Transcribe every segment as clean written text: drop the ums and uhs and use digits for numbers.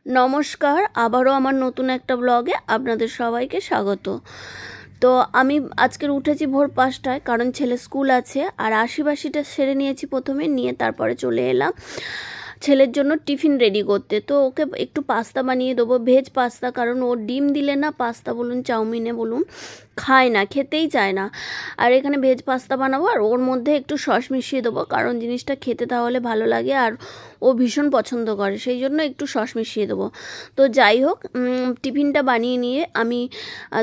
নমস্কার, আবারও আমার নতুন একটা ব্লগে আপনাদের সবাইকে স্বাগত। তো আমি আজকের উঠেছি ভোর 5টায়, কারণ ছেলে স্কুল আছে। আর আশিবাসিটা সেরে নিয়েছি প্রথমে, নিয়ে তারপরে চলে এলাম ছেলের জন্য টিফিন রেডি করতে। তো ওকে একটু পাস্তা বানিয়ে দেবো, ভেজ পাস্তা, কারণ ও ডিম দিলে না পাস্তা বলুন চাউমিনে বলুন খায় না, খেতেই চায় না। আর এখানে ভেজ পাস্তা বানাবো, আর ওর মধ্যে একটু সস মিশিয়ে দেবো, কারণ জিনিসটা খেতে তাহলে ভালো লাগে আর ও ভীষণ পছন্দ করে, সেই জন্য একটু সস মিশিয়ে দেবো। তো যাই হোক, টিফিনটা বানিয়ে নিয়ে আমি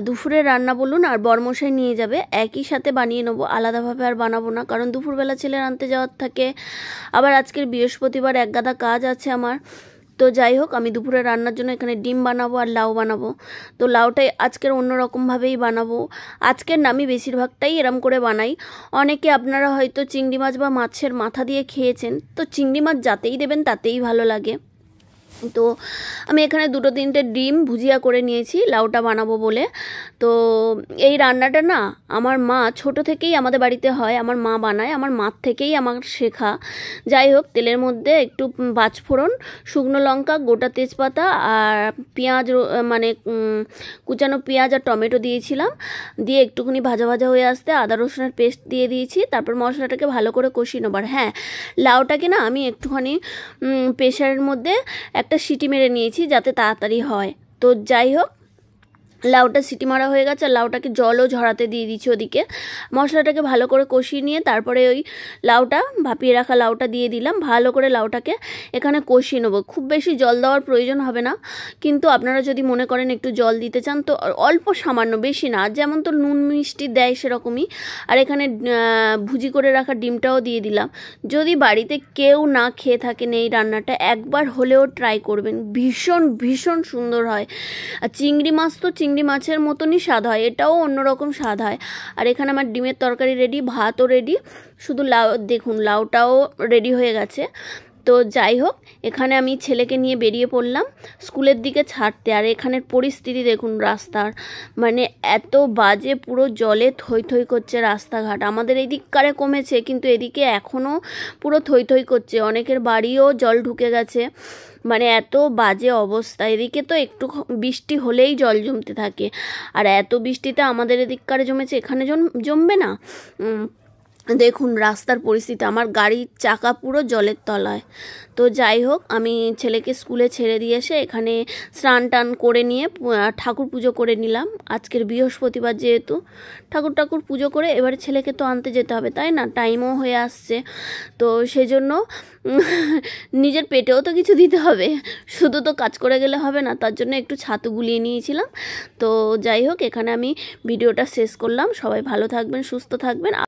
দুপুরে রান্না বলুন আর বরমশাই নিয়ে যাবে, একই সাথে বানিয়ে নেবো, আলাদাভাবে আর বানাবো না, কারণ দুপুরবেলা ছেলের আনতে যাওয়ার থাকে। আবার আজকের বৃহস্পতিবার এক গাদা কাজ আছে আমার। তো যাই হোক, আমি দুপুরে রান্নার জন্য এখানে ডিম বানাবো আর লাউ বানাবো। তো লাউটাই আজকের অন্যরকমভাবেই বানাবো। আজকের না আমি বেশিরভাগটাই এরম করে বানাই। অনেকে আপনারা হয়তো চিংড়ি মাছ বা মাছের মাথা দিয়ে খেয়েছেন, তো চিংড়ি মাছ যাতেই দেবেন তাতেই ভালো লাগে। তো আমি এখানে 2-3টে ডিম ভুজিয়া করে নিয়েছি লাউটা বানাবো বলে। তো এই রান্নাটা না আমার মা ছোট থেকেই আমাদের বাড়িতে হয়, আমার মা বানায়, আমার মার থেকেই আমার শেখা। যাই হোক, তেলের মধ্যে একটু পাঁচফোড়ন, শুকনো লঙ্কা, গোটা তেজপাতা আর পেঁয়াজ, মানে কুচানো পেঁয়াজ আর টমেটো দিয়েছিলাম, দিয়ে একটুখানি ভাজা ভাজা হয়ে আসতে আদা রসুনের পেস্ট দিয়ে দিয়েছি। তারপর মশলাটাকে ভালো করে কষিয়ে নেবার। হ্যাঁ, লাউটাকে না আমি একটুখানি প্রেশারের মধ্যে একটা সিটি মেরে নিয়েছি যাতে তাড়াতাড়ি হয়। তো যাই হোক, লাউটা সিটি মারা হয়ে গেছে, আর লাউটাকে জলও ঝরাতে দিয়ে দিচ্ছি ওদিকে। মশলাটাকে ভালো করে কষিয়ে নিয়ে তারপরে ওই লাউটা, ভাপিয়ে রাখা লাউটা দিয়ে দিলাম। ভালো করে লাউটাকে এখানে কষিয়ে নেবো, খুব বেশি জল দেওয়ার প্রয়োজন হবে না, কিন্তু আপনারা যদি মনে করেন একটু জল দিতে চান তো অল্প সামান্য, বেশি না, যেমন তো নুন মিষ্টি দেয় সেরকমই। আর এখানে ভুজি করে রাখা ডিমটাও দিয়ে দিলাম। যদি বাড়িতে কেউ না খেয়ে থাকেন এই রান্নাটা, একবার হলেও ট্রাই করবেন, ভীষণ ভীষণ সুন্দর হয়। আর চিংড়ি মাছ তো চিংড়ি মাছের মতনই স্বাদ হয়, এটাও অন্যরকম স্বাদ হয়। আর এখানে আমার ডিমের তরকারি রেডি, ভাতও রেডি, শুধু লাউ, দেখুন লাউটাও রেডি হয়ে গেছে। তো যাই হোক, এখানে আমি ছেলেকে নিয়ে বেরিয়ে পড়লাম স্কুলের দিকে ছাড়তে। আর এখানের পরিস্থিতি দেখুন রাস্তার, মানে এত বাজে, পুরো জলে থই থই করছে রাস্তাঘাট। আমাদের এই দিককারে কমেছে, কিন্তু এদিকে এখনও পুরো থই থই করছে, অনেকের বাড়িও জল ঢুকে গেছে, মানে এত বাজে অবস্থা। এদিকে তো একটু বৃষ্টি হলেই জল জমতে থাকে, আর এত বৃষ্টিতে আমাদের এদিককারে জমেছে, এখানে জমবে না? দেখুন রাস্তার পরিস্থিতি, আমার গাড়ির চাকা পুরো জলের তলায়। তো যাই হোক, আমি ছেলেকে স্কুলে ছেড়ে দিয়ে এসে এখানে স্নান টান করে নিয়ে ঠাকুর পুজো করে নিলাম। আজকের বৃহস্পতিবার যেহেতু, ঠাকুর পুজো করে এবারে ছেলেকে তো আনতে যেতে হবে, তাই না? টাইমও হয়ে আসছে, তো সেজন্য নিজের পেটেও তো কিছু দিতে হবে, শুধু তো কাজ করে গেলে হবে না, তার জন্য একটু ছাতু গুলিয়ে নিয়েছিলাম। তো যাই হোক, এখানে আমি ভিডিওটা শেষ করলাম। সবাই ভালো থাকবেন, সুস্থ থাকবেন।